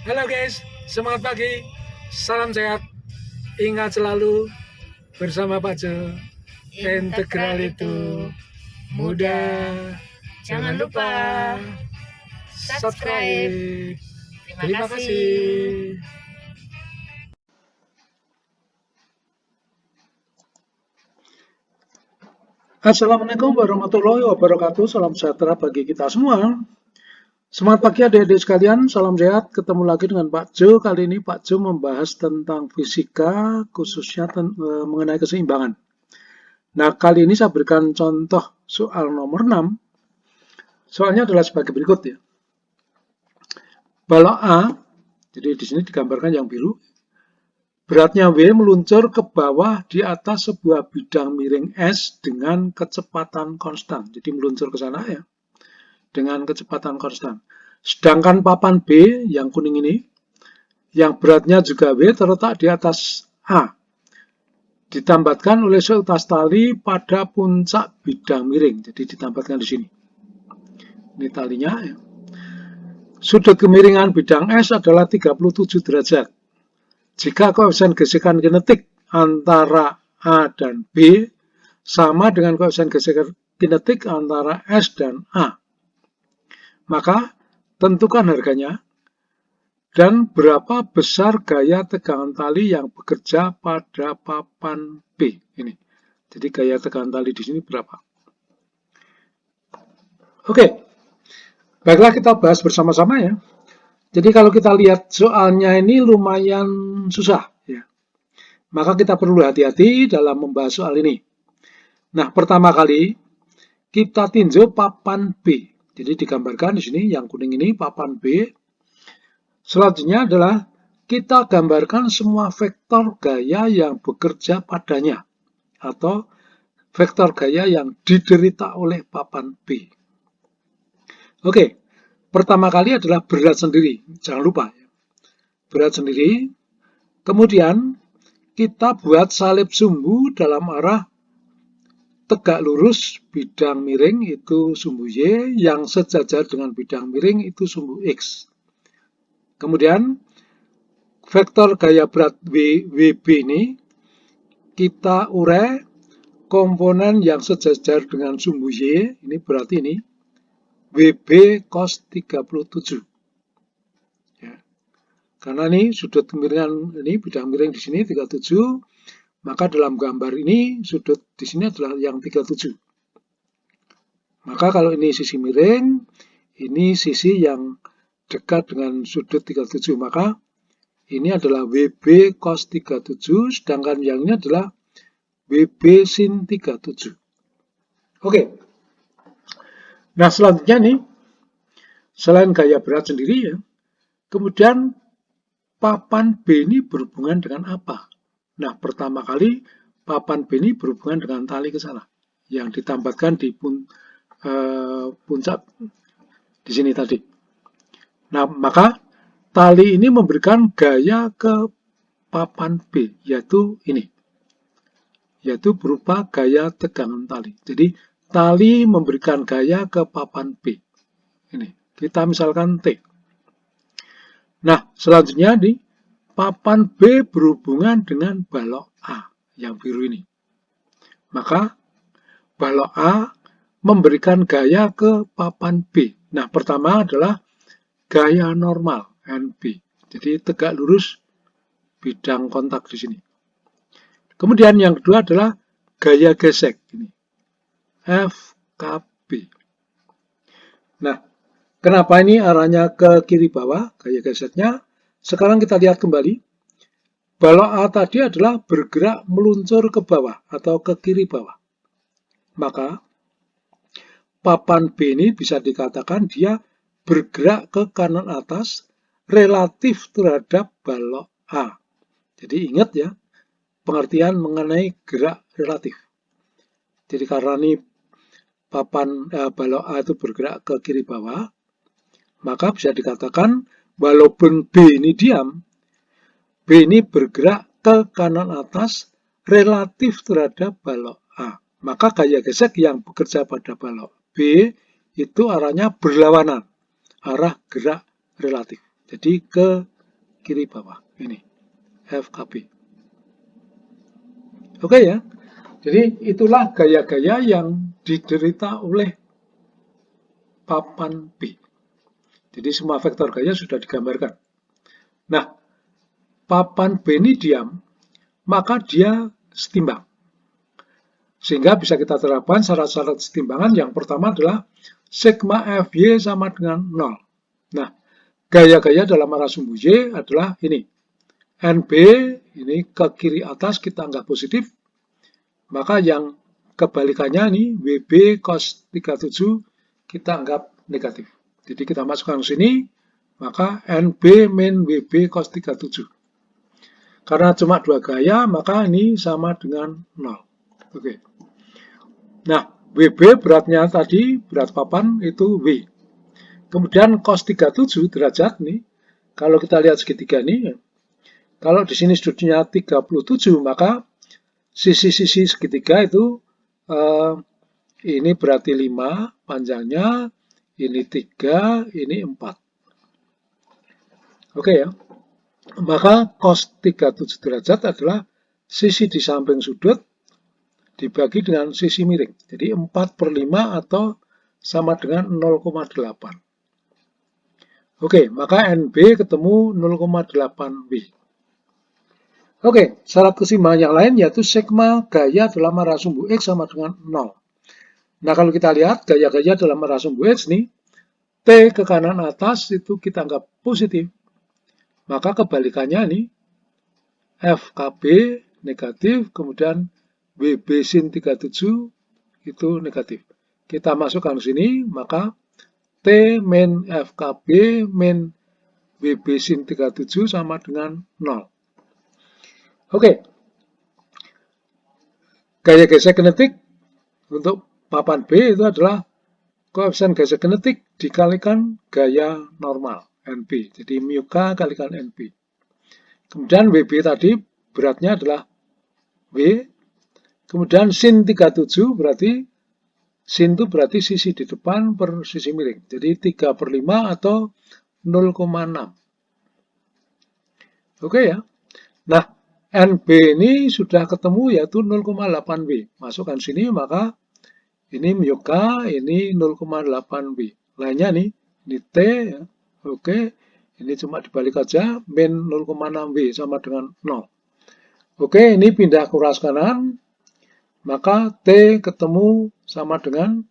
Halo guys, semangat pagi, salam sehat, ingat selalu bersama Pak Jo. Integral itu mudah. Jangan lupa subscribe. Terima kasih. Assalamualaikum warahmatullahi wabarakatuh. Salam sejahtera bagi kita semua. Semangat pagi adik-adik sekalian, salam sehat. Ketemu lagi dengan Pak Jo. Kali ini Pak Jo membahas tentang fisika, khususnya mengenai keseimbangan. Nah, kali ini saya berikan contoh soal nomor 6. Soalnya adalah sebagai berikut ya. Balok A, jadi di sini digambarkan yang biru. Beratnya W meluncur ke bawah di atas sebuah bidang miring S dengan kecepatan konstan. Jadi meluncur ke sana ya, dengan kecepatan konstan. Sedangkan papan B yang kuning ini, yang beratnya juga W terletak di atas A. Ditambatkan oleh seutas tali pada puncak bidang miring. Jadi ditambatkan di sini. Ini talinya ya. Sudut kemiringan bidang S adalah 37 derajat. Jika koefisien gesekan kinetik antara A dan B sama dengan koefisien gesekan kinetik antara S dan A, maka tentukan harganya dan berapa besar gaya tegangan tali yang bekerja pada papan B ini. Jadi gaya tegangan tali di sini berapa? Oke, baiklah kita bahas bersama-sama ya. Jadi kalau kita lihat soalnya ini lumayan susah ya. Maka kita perlu hati-hati dalam membahas soal ini. Nah, pertama kali kita tinjau papan B. Jadi digambarkan di sini yang kuning ini papan B. Selanjutnya adalah kita gambarkan semua vektor gaya yang bekerja padanya atau vektor gaya yang diderita oleh papan B. Oke, pertama kali adalah berat sendiri. Jangan lupa, berat sendiri. Kemudian kita buat salib sumbu dalam arah tegak lurus bidang miring itu sumbu Y, yang sejajar dengan bidang miring itu sumbu X. Kemudian vektor gaya berat WB ini kita urai komponen yang sejajar dengan sumbu Y, ini berarti ini WB cos 37. Ya. Karena ini sudut kemiringan ini bidang miring di sini 37, maka dalam gambar ini sudut di sini adalah yang 37. Maka kalau ini sisi miring, ini sisi yang dekat dengan sudut 37, maka ini adalah WB cos 37, sedangkan yang ini adalah WB sin 37. Oke. Nah, selanjutnya nih, selain gaya berat sendiri ya, kemudian papan B ini berhubungan dengan apa? Nah, pertama kali papan B ini berhubungan dengan tali ke sana yang ditambahkan di puncak di sini tadi. Nah, maka tali ini memberikan gaya ke papan B, yaitu ini, yaitu berupa gaya tegangan tali. Jadi, tali memberikan gaya ke papan B. Ini, kita misalkan T. Nah, selanjutnya di papan B berhubungan dengan balok A yang biru ini. Maka balok A memberikan gaya ke papan B. Nah, pertama adalah gaya normal NB. Jadi tegak lurus bidang kontak di sini. Kemudian yang kedua adalah gaya gesek ini. FKB. Nah, kenapa ini arahnya ke kiri bawah gaya geseknya? Sekarang kita lihat kembali. Balok A tadi adalah bergerak meluncur ke bawah atau ke kiri bawah. Maka papan B ini bisa dikatakan dia bergerak ke kanan atas relatif terhadap balok A. Jadi ingat ya, pengertian mengenai gerak relatif. Jadi karena ini balok A itu bergerak ke kiri bawah, maka bisa dikatakan walaupun B ini diam, B ini bergerak ke kanan atas relatif terhadap balok A. Maka gaya gesek yang bekerja pada balok B itu arahnya berlawanan, arah gerak relatif. Jadi ke kiri bawah ini FKB. Oke ya. Jadi itulah gaya-gaya yang diderita oleh papan B. Jadi semua vektor gaya sudah digambarkan. Nah, papan B ini diam, maka dia setimbang. Sehingga bisa kita terapkan syarat-syarat setimbangan. Yang pertama adalah sigma Fy sama dengan 0. Nah, gaya-gaya dalam arah sumbu Y adalah ini. NB ini ke kiri atas kita anggap positif. Maka yang kebalikannya ini WB cos 37 kita anggap negatif. Jadi kita masukkan ke sini, maka NB min WB cos 37. Karena cuma dua gaya, maka ini sama dengan 0. Oke. Nah, WB beratnya tadi, berat papan itu W. Kemudian cos 37 derajat nih, kalau kita lihat segitiga ini, kalau di sini sudutnya 37, maka sisi-sisi segitiga itu ini berarti 5 panjangnya, ini 3, ini 4. Oke ya. Maka cos 37 derajat adalah sisi di samping sudut dibagi dengan sisi miring. Jadi 4/5 atau sama dengan 0,8. Oke, maka NB ketemu 0,8B. Oke, syarat keseimbangan yang lain yaitu sigma gaya dalam arah sumbu X sama dengan 0. Nah, kalau kita lihat gaya-gaya dalam arah sumbu X nih, T ke kanan atas itu kita anggap positif. Maka kebalikannya nih, FKB negatif, kemudian WB sin 37 itu negatif. Kita masukkan ke sini, maka T min FKB min WB sin 37 sama dengan 0. Oke. Gaya gesek kinetik untuk papan B itu adalah koefisien gesek kinetik dikalikan gaya normal NB. Jadi mu K kalikan NB. Kemudian WB tadi beratnya adalah W. Kemudian sin 37 berarti sin itu berarti sisi di depan per sisi miring. Jadi 3/5 atau 0,6. Oke ya. Nah, NB ini sudah ketemu yaitu 0,8B. Masukkan sini maka ini mu K, ini 0,8B. Lainnya nih, ini T ya. Oke, ini cuma dibalik aja, min 0,6B sama dengan 0. Oke, ini pindah ke ruas kanan, maka T ketemu sama dengan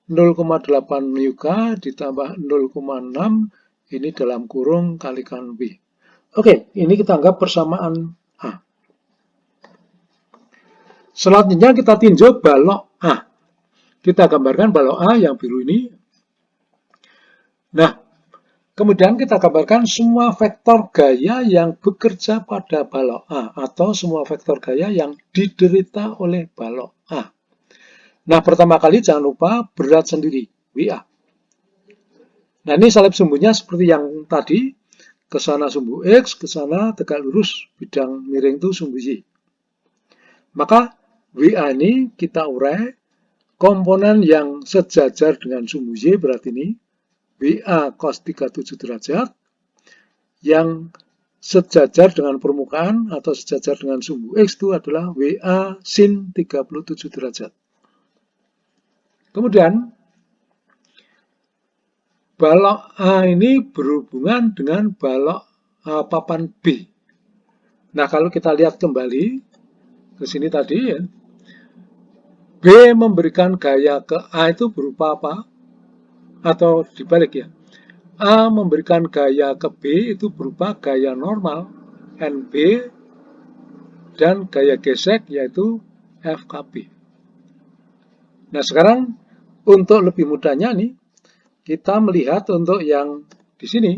0,8 mu K ditambah 0,6, ini dalam kurung kalikan B. Oke, ini kita anggap persamaan A. Selanjutnya kita tinjau balok A. Kita gambarkan balok A yang biru ini. Nah, kemudian kita gambarkan semua vektor gaya yang bekerja pada balok A atau semua vektor gaya yang diderita oleh balok A. Nah, pertama kali jangan lupa berat sendiri, WA. Nah, ini salib sumbunya seperti yang tadi, ke sana sumbu X, ke sana tegak lurus, bidang miring itu sumbu Y. Maka WA ini kita urai, komponen yang sejajar dengan sumbu Y berarti ini WA cos 37 derajat, yang sejajar dengan permukaan atau sejajar dengan sumbu X itu adalah WA sin 37 derajat. Kemudian, balok A ini berhubungan dengan balok papan B. Nah, kalau kita lihat kembali ke sini tadi ya, B memberikan gaya ke A itu berupa apa? Atau dibalik ya. A memberikan gaya ke B itu berupa gaya normal NB dan gaya gesek yaitu FKB. Nah, sekarang untuk lebih mudahnya nih, kita melihat untuk yang di sini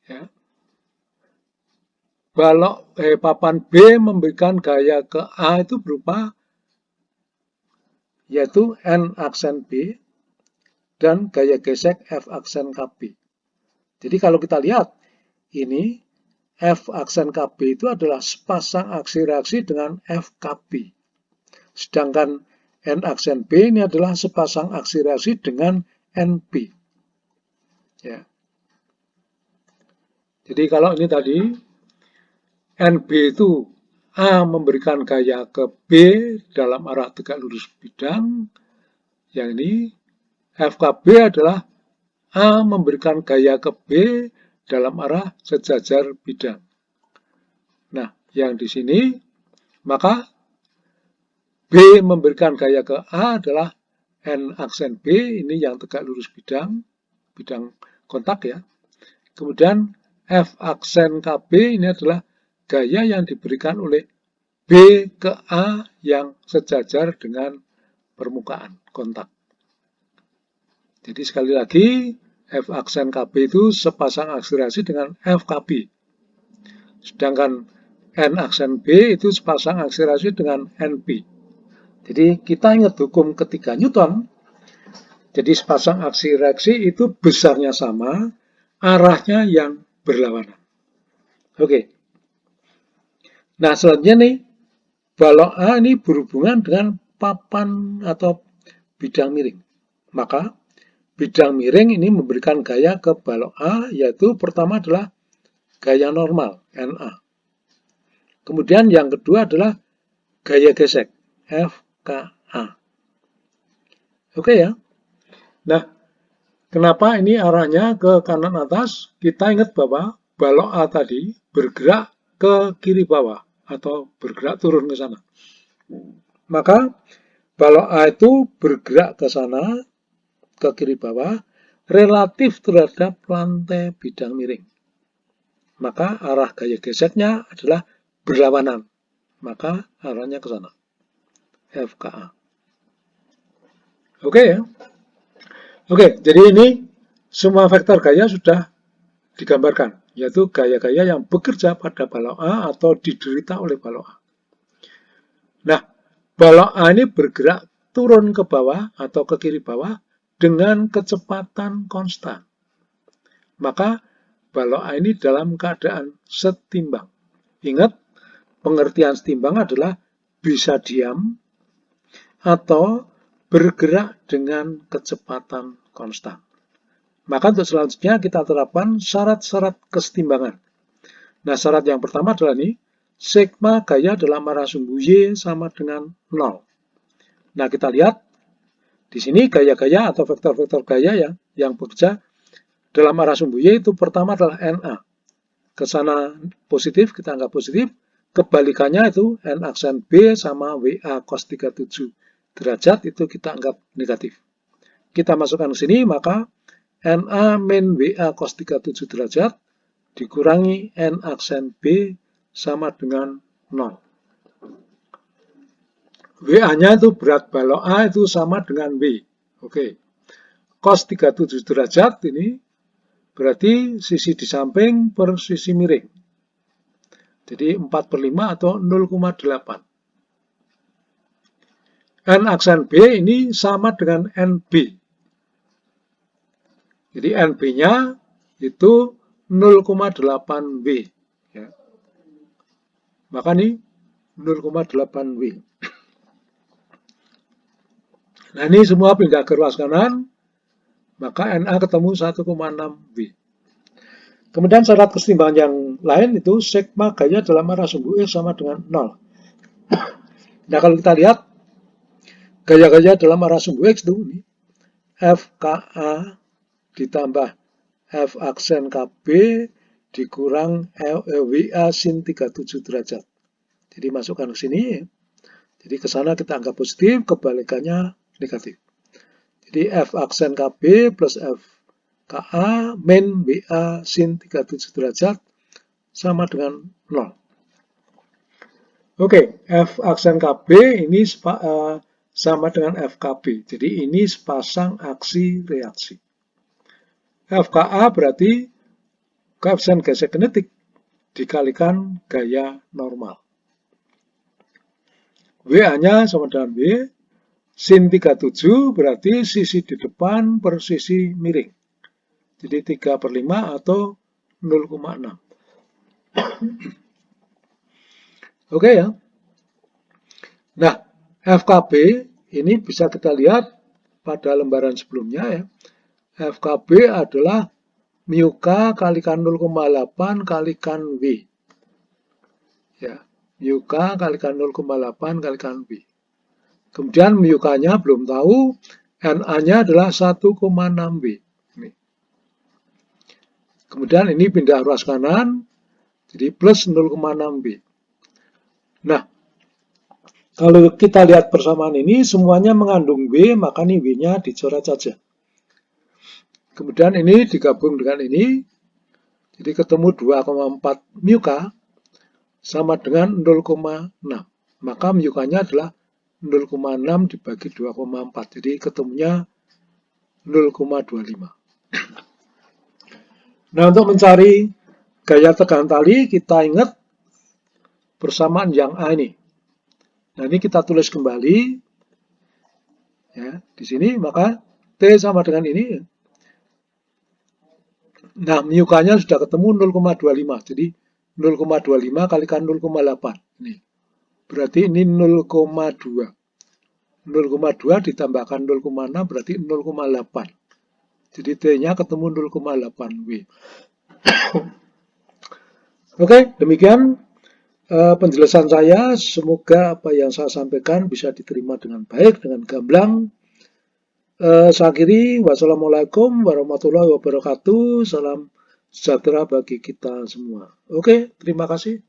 ya. Balok papan B memberikan gaya ke A itu berupa yaitu N aksen B dan gaya gesek F aksen KB. Jadi kalau kita lihat ini F aksen KB itu adalah sepasang aksi reaksi dengan FKB. Sedangkan N aksen B ini adalah sepasang aksi reaksi dengan NB. Ya. Jadi kalau ini tadi, NB itu A memberikan gaya ke B dalam arah tegak lurus bidang. Yang ini FKB adalah A memberikan gaya ke B dalam arah sejajar bidang. Nah, yang di sini, maka B memberikan gaya ke A adalah N aksen B, ini yang tegak lurus bidang kontak ya. Kemudian F aksen KB ini adalah gaya yang diberikan oleh B ke A yang sejajar dengan permukaan kontak. Jadi sekali lagi, F aksen KB itu sepasang akselerasi dengan FKB. Sedangkan N aksen B itu sepasang akselerasi dengan NB. Jadi kita ingat hukum ketiga Newton. Jadi sepasang aksi reaksi itu besarnya sama, arahnya yang berlawanan. Oke. Nah, selanjutnya nih, balok A ini berhubungan dengan papan atau bidang miring. Maka, bidang miring ini memberikan gaya ke balok A, yaitu pertama adalah gaya normal, NA. Kemudian yang kedua adalah gaya gesek, FKA. Oke ya. Nah, kenapa ini arahnya ke kanan atas? Kita ingat bahwa balok A tadi bergerak ke kiri bawah atau bergerak turun ke sana. Maka balok A itu bergerak ke sana, ke kiri bawah, relatif terhadap lantai bidang miring. Maka arah gaya geseknya adalah berlawanan. Maka arahnya ke sana. FKA. Oke ya. Oke, jadi ini semua vektor gaya sudah digambarkan, yaitu gaya-gaya yang bekerja pada balok A atau diderita oleh balok A. Nah, balok A ini bergerak turun ke bawah atau ke kiri bawah dengan kecepatan konstan. Maka balok A ini dalam keadaan setimbang. Ingat, pengertian setimbang adalah bisa diam atau bergerak dengan kecepatan konstan. Maka untuk selanjutnya kita terapkan syarat-syarat kesetimbangan. Nah, syarat yang pertama adalah ini, sigma gaya dalam arah sumbu Y sama dengan 0. Nah, kita lihat di sini gaya-gaya atau vektor-vektor gaya ya, yang bekerja dalam arah sumbu Y itu pertama adalah NA. Ke sana positif, kita anggap positif. Kebalikannya itu N aksen B sama WA cos 37 derajat itu kita anggap negatif. Kita masukkan ke sini, maka NA min WA cos 37 derajat dikurangi N aksen B sama dengan 0. WA-nya itu berat balok A itu sama dengan W. Oke. Cos 37 derajat ini berarti sisi di samping per sisi miring. Jadi 4/5 atau 0,8. N aksen B ini sama dengan NB. Jadi NB-nya itu 0,8W. Ya. Maka ini 0,8W. Nah, ini semua pindah ke ruas kanan, maka NA ketemu 1,6W. Kemudian syarat kesetimbangan yang lain itu sigma gaya dalam arah sumbu X sama dengan 0. Nah, kalau kita lihat gaya-gaya dalam arah sumbu X itu ini, FKA ditambah F aksen KB dikurang WA sin 37 derajat. Jadi masukkan ke sini. Jadi ke sana kita anggap positif, kebalikannya negatif. Jadi F aksen KB plus F KA min WA sin 37 derajat sama dengan 0. Oke, F aksen KB ini sama dengan FKB. Jadi ini sepasang aksi reaksi. FKA berarti koefisien gesek kinetik dikalikan gaya normal. WA-nya sama dengan W. Sin 37 berarti sisi di depan per sisi miring. Jadi 3/5 atau 0,6. Oke ya. Nah, FKB ini bisa kita lihat pada lembaran sebelumnya ya. FKB adalah mu K kalikan 0,8 kalikan W. Ya, mu K kalikan 0,8 kalikan W. Kemudian mu K-nya belum tahu, Na-nya adalah 1,6 W. Kemudian ini pindah ruas kanan, jadi plus 0,6 W. Nah, kalau kita lihat persamaan ini, semuanya mengandung W, maka ini W-nya dicoret saja. Kemudian ini digabung dengan ini, jadi ketemu 2,4 mu K sama dengan 0,6. Maka mu K-nya adalah 0,6 dibagi 2,4. Jadi ketemunya 0,25. Nah, untuk mencari gaya tegangan tali, kita ingat persamaan yang A ini. Nah, ini kita tulis kembali. Ya, di sini, maka T sama dengan ini. Nah, mu K-nya sudah ketemu 0,25. Jadi, 0,25 kalikan 0,8. Ini. Berarti ini 0,2. 0,2 ditambahkan 0,6 berarti 0,8. Jadi T-nya ketemu 0,8 W. Oke, demikian penjelasan saya. Semoga apa yang saya sampaikan bisa diterima dengan baik, dengan gamblang. Saya akhiri, wassalamualaikum warahmatullahi wabarakatuh. Salam sejahtera bagi kita semua. Oke, terima kasih.